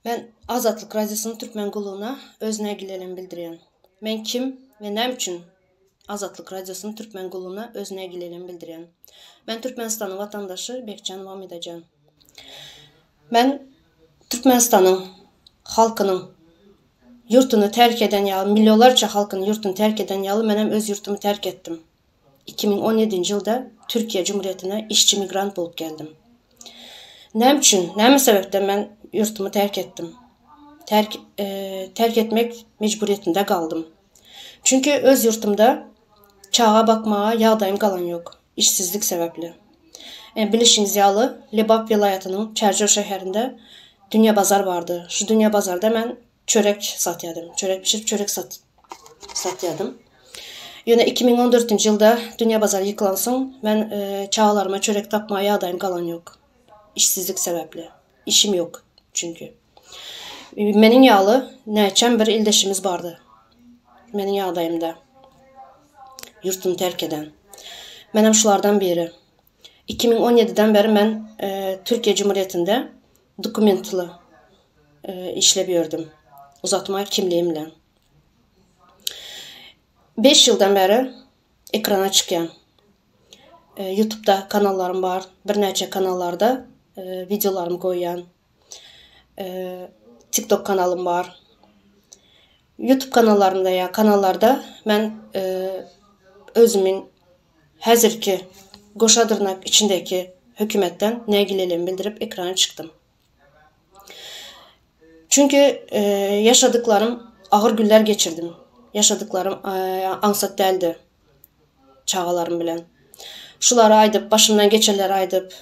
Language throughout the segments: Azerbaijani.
Mən Azadlıq Radiosunun Türkmen qulluğuna öz nəqillərimi bildirirəm. Mən kim və nə üçün Azadlıq Radiosunun Türkmen qulluğuna öz nəqillərimi bildirirəm. Mən Türkmenistanın vatandaşı Bekcan Vamidacan. Mən Türkmenistanın xalqının yurtunu tərk edən yalı, milyonlarca xalqın yurtunu tərk edən yalı mənəm öz yurtumu tərk etdim. 2017-ci ildə Türkiyə Cumhuriyyətinə işçi migrant olub gəldim. Nə üçün, nə səbəbdən mən yurtumu tərk etdim? Tərk etmək mecburiyyətində qaldım. Çünki öz yurtumda çağa baxmağa yağdayım qalan yox, işsizlik səbəbli. Bilişiniz yalı Lebap vilayətinin Çərcə şəhərində Dünya Bazar vardı. Şu Dünya Bazarda mən çörək satıyordum. Çörək pişirib çörək satıyordum. Yine 2014-cü ildə Dünya Bazarı yıkılansın, mən çağalarıma çörək tapmağa yağdayım qalan yox. İşsizlik səbəbli. İşim yox çünki. Mənim yalı nəçən bir ildeşimiz vardı. Mənim yağdayımda. Yurtunu tərk edən. Mənəm şulardan biri. 2017-dən bəri mən Türkiyə Cumhuriyyətində dokumentli işləb gördüm. Uzatma kimliyimlə. 5 yıldan bəri ekrana çıxıram. YouTube'da kanallarım var. Bir neçə kanallarda videolarımı qoyan. TikTok kanalım var. YouTube kanallarımda ya kanallarda mən özümün həzirki Qoşadırnaq içindəki hökumətdən nəqillərimi bildirib ekrana çıxdım. Çünki yaşadıklarım ağır günlər geçirdim. Yaşadıklarım ansat dəldi çağalarım bilən. Şuları aydıp, başımdan geçenleri aydıp,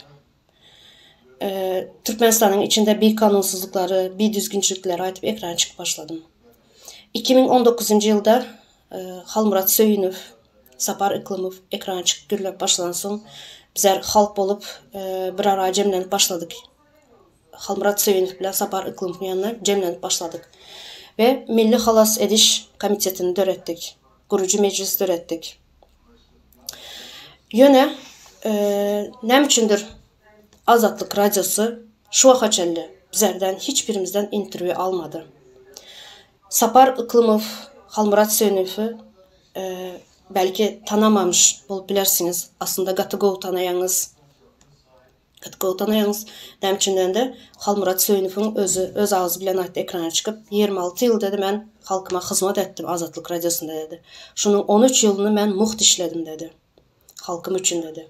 Türkmenistan'ın içinde bir kanunsuzlukları, bir düzgünçülükleri aydıp ekrana çıkıp başladım. 2019-cu yılda Xalmurat Söyünov, Sapar Iqlimov ekrana çıkıp gürləb başlansın. Bizler halk olup bir ara cemlenip başladık. Xalmurat Söyünov ile Sapar Iqlimov'un yanına cemlenip başladık. Ve Milli Xalas Ediş Komitetini dörettik. Kurucu meclis dörettik. Yine nə üçündür Azadlıq Radiosu şu vaxtçəlli bizlərdən hiçbirimizdən intervyu almadı. Sapar Iqlimov, Xalmurat Söyünovu belki tanımamış olub bilərsiniz. Aslında Qatıqov tanıyanız. Nə üçündən də Xalmurat Söyünovun öz ağzı bilən aytdı ekrana çıxıb 26 il dedi mən xalqıma xidmət etdim Azadlıq Radiosunda dedi. Şunun 13 yılını mən muht işlədim dedi. Halkım üçün dedi.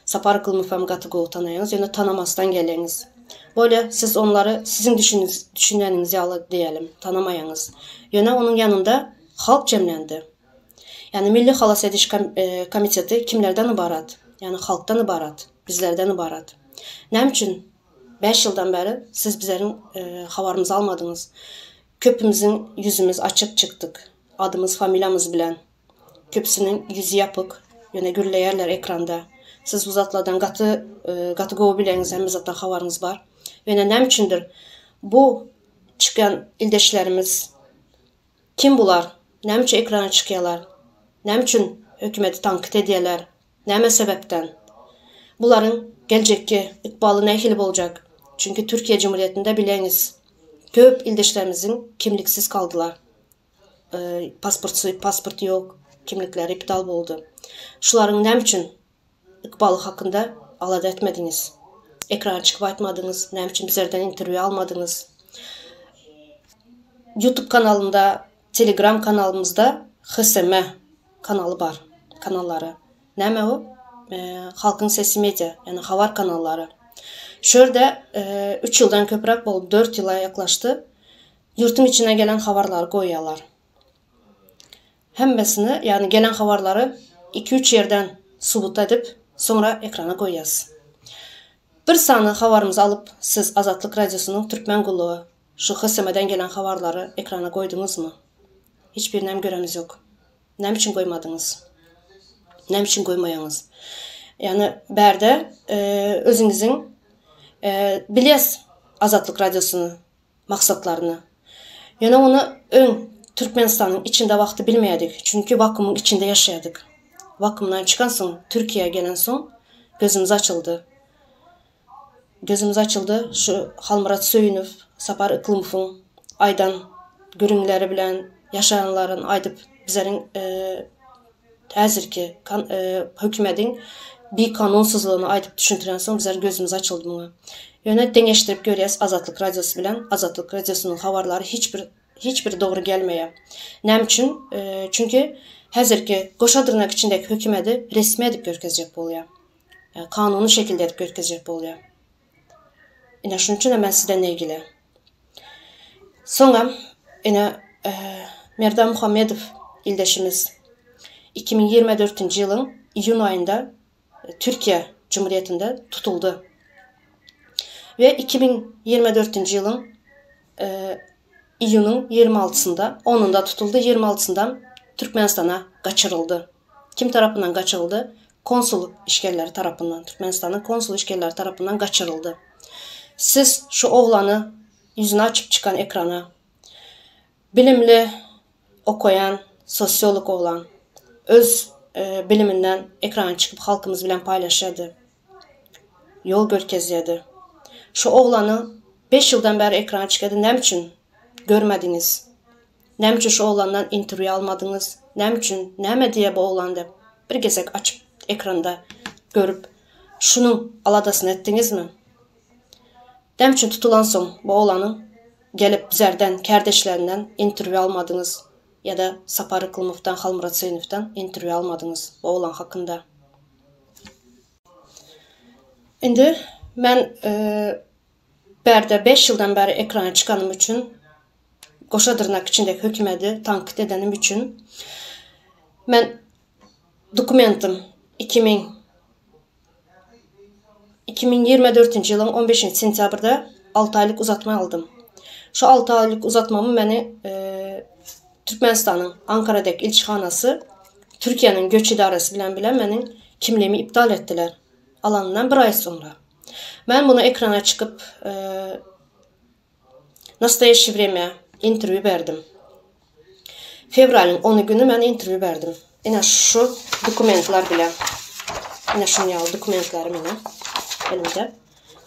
Sapar Iqlimov Qatıqov tanıyınız, yani tanımasdan gələyiniz. Böyle siz onları sizin düşünəniniz yalı deyelim, tanımayınız. Yine onun yanında halk cemlendi. Yani Milli Xalas Ediş Komiteti kimlerden ibaret? Yani halktan ibaret, bizlerden ibaret. Ne için 5 yıldan beri siz bizlerin xabarımızı almadınız. Köpümüzün yüzümüz açık çıktık. Adımız, familiyamız bilen. Köpsünün yüzü yapık. Yine gürləyərlər ekranda. Siz uzatladan qatı qovu biləyiniz, həmin zatdan xabarınız var. Yine nə üçündür? Bu çıxan ildeşlərimiz kim bunlar? Nə üçün ekrana çıxıyorlar? Nə üçün hökuməti tanqid edəyələr? Nə səbəbdən? Bunların gələcəkki iqbalı nə xilib olacaq? Çünki Türkiyə Cumhuriyyətində biləyiniz, köp ildeşlərimizin kimliksiz qaldılar. Pasport yox, kimlikləri iptal oldu. Şuların nə üçün iqbalı haqqında aladə etmədiniz? Ekrana çıxıb aytmadınız, nə üçün bizlərdən intervyu almadınız? YouTube kanalında, Telegram kanalımızda XSM kanalı var, kanalları. Nəmə o? Xalqın Sesi Media, yəni xabar kanalları. Şurada 3 yıldan köprək olub 4 yıla yaklaştı. Yurtun içine gelen xabarları qoyuyorlar. Həmməsini, yani gelen xabarları 2-3 yerdən subut edip sonra ekrana koyasız. Bir sanı xabarımızı alıp siz Azadlıq Radiosunun Türkmen qulluğu şu XSM-dən gelen xabarları ekrana koydunuz mu? Hiçbirindən görəmiz yok. Nə üçün koymadınız? Nə üçün koymayınız? Yani bərdə özünüzün biliyorsunuz Azadlıq Radiosunun maksatlarını. Yani onu Türkmenistan'ın içinde vaxtı bilməyədik. Çünkü vakuumun içinde yaşayadık. Vakuumdan çıkan son, Türkiye'ye gelen son gözümüz açıldı. gözümüz açıldı. Şu Halmurat Söyünov, Sapar Iklimov'un aydan görünləri bilen yaşayanların aydıp bizlerin hazırki hükümetin bir kanunsuzluğunu aydıp düşündüren son bizler gözümüz açıldı buna. Yöne deneştirip görüyoruz Azatlık Radyosu bilen. Azatlık Radyosu'nun havarları hiçbir doğru gelmeye. Nem için? Çünkü hazırki Goşadırnak içindeki hükümeti resmi edip görkezecek oluyor. Yani kanuni şekilde edip görkezecek oluyor. Yine şunun için hemen sizden ilgili. Sonra yine Merdan Muhammedov ildeşimiz 2024 yılın iyun ayında Türkiye Cumhuriyeti'nde tutuldu. Ve 2024 yılın iyunun 26'sında, 10'unda tutuldu, 26'sından Türkmenistan'a kaçırıldı. Kim tarafından kaçırıldı? Konsul işgalleri tarafından, Türkmenistan'ın konsul işgalleri tarafından kaçırıldı. Siz şu oğlanı yüzünü açıp çıkan ekrana, bilimli okuyan, sosyolog olan, öz biliminden ekrana çıkıp halkımız bilen paylaşadı. Yol görkezledi. Şu oğlanı 5 yıldan beri ekrana çıkadı. Ne için görmediniz? Ne için şu oğlandan interview almadınız? Ne için? Ne diye bu oğlanda bir gezek açıp ekranda görüp şunun aladasını ettiniz mi? Ne için tutulan son bu oğlanın gelip bizlerden, kardeşlerinden interview almadınız? Ya da Sapar Iklimov'dan, Halmurat Söyünov'dan interview almadınız bu oğlan hakkında. Şimdi ben berde 5 yıldan beri ekrana çıkanım için, Goşadırnak içindeki hükümeti tankit edenim için, ben dokumentim 2024 yılın 15. sentyabrda 6 aylık uzatma aldım. Şu 6 aylık uzatmamı beni Türkmenistan'ın Ankara'daki ilçihanası, Türkiye'nin göç idaresi bilen benim kimliğimi iptal ettiler. Alanından bir ay sonra. Ben bunu ekrana çıkıp Nastoyaşi Vremya interview verdim. Fevral'ın 10 günü ben interview verdim. Yine şu dokumentler bile. Yine şunu yal dokumentlerim yine. Elimde.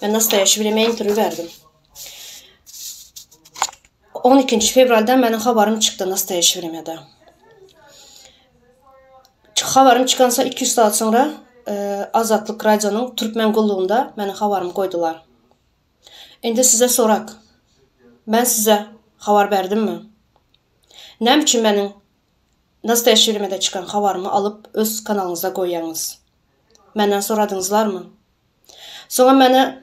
Ben Nastoyaşi Vremya interview verdim. 12. fevral'dan benim haberim çıktı Nastoyaşi Vremya'da. Haberim çıkansa 200 saat sonra Azatlık Radyo'nun Türkmen kulluğunda benim haberimi koydular. Şimdi size sorak. Ben size haber verdim mi? Ne için benim Nastoyaşi Vremya'da çıkan haberimi alıp öz kanalınıza koyuyorsunuz? Benden soradınızlar mı? Sonra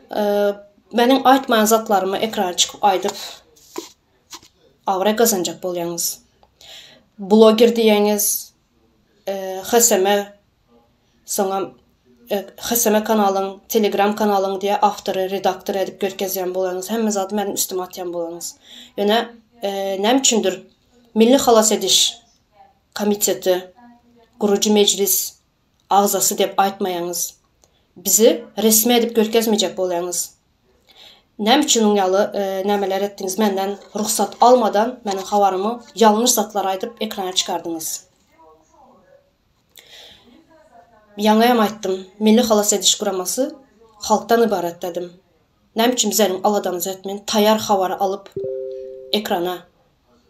benim aytmayan zatlarımı ekrana çıkıp aydıp avra kazanacak boluyorsunuz. Blogger diyeniz, Haseme, sonra Haseme kanalın, Telegram kanalın diye avtoru, redaktör edip görkezyen boluyorsunuz. Hem zaten benim üstüme atyan boluyorsunuz. Yani ne içindir? Milli Halas Ediş Komiteti, Kurucu Meclis ağzası deyip aytmayanız. Bizi resmi edip görkezmeyecek boluyorsunuz. Ne için unyalı nemeler ettiniz? Benden ruhsat almadan benim havarımı yanlış zatlar aydıp ekrana çıkardınız. Yanayam aytdım. Milli Halas Ediş Kuraması halktan ibaret dedim. Ne için bizlerin aladanız etmeyin? Tayar havarı alıp ekrana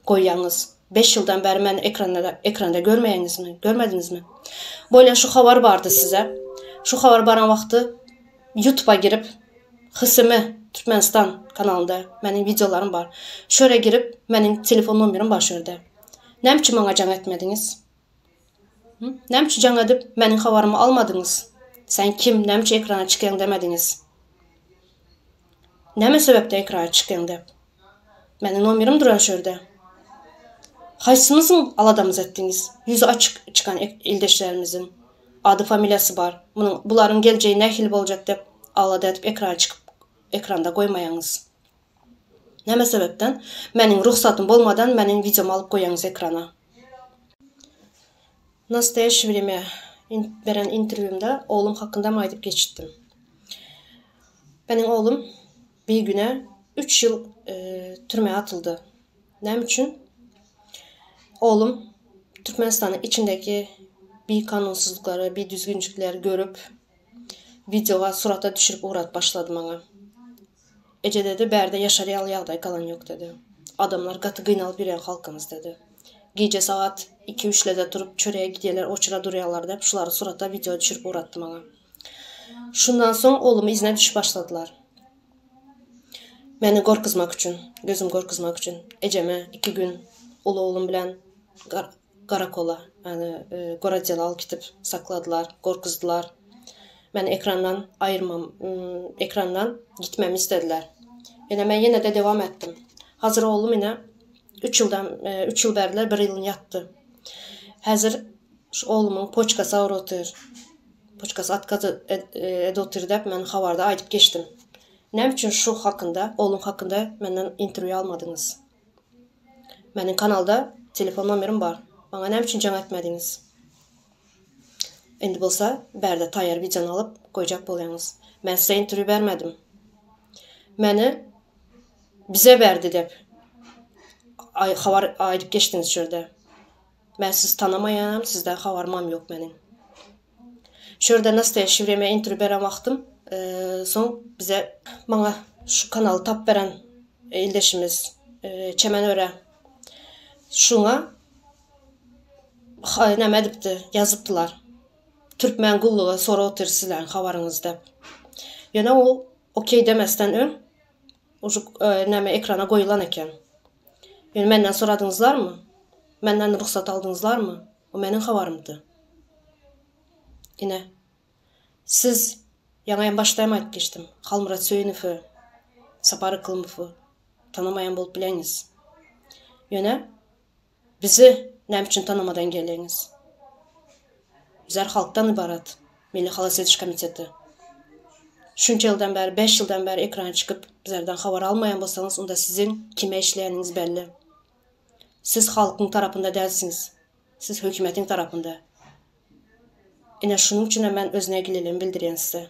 koyuyanız. 5 yıldan beri ben ekranda görmeyeniz mi? Görmediniz mi? Böyle şu havar vardı size. Şu havar bana vakti YouTube'a girip Hısımı Türkmenistan kanalında benim videolarım var. Şöyle girip benim telefon numaram var şurada. Ne için bana can etmediniz? Ne için can edip benim havarımı almadınız? Sen kim? Ne için ekrana çıkıyorsun demediniz? Ne sebepte ekrana çıkıyorsun de? Benim numaram duran şurada. Haysımızın aladamız ettiniz? Yüzü açık çıkan ildeşlerimizin adı familyası var. Bunların geleceği ne hil olacak de alada edip ekrana çıkıp ekranda koymayanız. Ne sebepten? Benim ruhsatım olmadan benim videomu alıp koyanız ekrana. Nastoyaşi Vremya veren interviewimde oğlum hakkında aydıp geçittim. Benim oğlum bir güne 3 yıl türmeye atıldı. Ne için? Oğlum Türkmenistan'ın içindeki bir kanunsuzlukları, bir düzgünlükleri görüp videoya surata düşürüp uğrat başladı bana. Ece dedi, Bərdə yaşarıyalı yağday qalan yox dedi. Adamlar qatı qıynalıb yürüyen xalqımız dedi. Gecə saat 2-3-lə də durub çörəyə gidərlər, oçura durarlar da, şuları suratda video düşürüb uğratdım ona. Şundan sonra oğlumu izinə düşüb başladılar. Məni qorxuzmaq üçün, gözüm qorxuzmaq üçün Ecəmə 2 gün ulu oğlum bilən qarakola, yəni Qoradiyala alıb gidib sakladılar, qorxuzdular. Məni ekrandan ekrandan gitməmi istədilər. Mən yenə də devam etdim. Hazır oğlum yenə 3 il bərlər 1 ilini yatdı. Hazır oğlumun poçkası ağır otur. Poçkası atkazı otur deyib mən xabarda ayıb geçdim. Nə üçün şu haqqında, oğlum haqqında məndən intervyu almadınız? Mənim kanalda telefon numaram var. Bana nə üçün cəm etmədiniz? İndi bolsa, Bərdə tayar videonu alıb qoyacaq bolayınız. Mən sizə intervyu vermədim. Məni bizə verdi deyib xabar ayıb geçdiniz şurada. Mən sizi tanımayanam, sizdən xabarmam yox mənim. Şurada nastoящее время intervyu verən vaxtım, son bizə, bana şu kanalı tap verən ildeşimiz Çəmənörə şuna nə edibdi, yazıbdılar. Türkmen qulluğu sonra otur sizlərin xabarınızda. Yəni o okey deməzdən ön ekrana qoyulan ikən. Yəni məndən soradınızlar mı? Məndən ruxsat aldınızlar mı? O mənim xabarımdır. Yine siz yanayın başlayam geçtim. Xalmurat Söyünüfü, Saparı Qılmıfı tanımayan bolup bileniz. Yine bizi nə üçün tanımadan gələyiniz? Bizler xalqdan ibarat. Milli Xilas Ediş Komiteti. Şunca ildən bəri, 5 ildən bəri ekrana çıxıb bizlərdən xabar almayan bolsanız, onda sizin kimə işləyəniniz belli. Siz xalqın tarafında dəlsiniz. Siz hökumətin tarafında. Yine şunun üçün mən öz nəqililiyimi bildirəyəm sizə.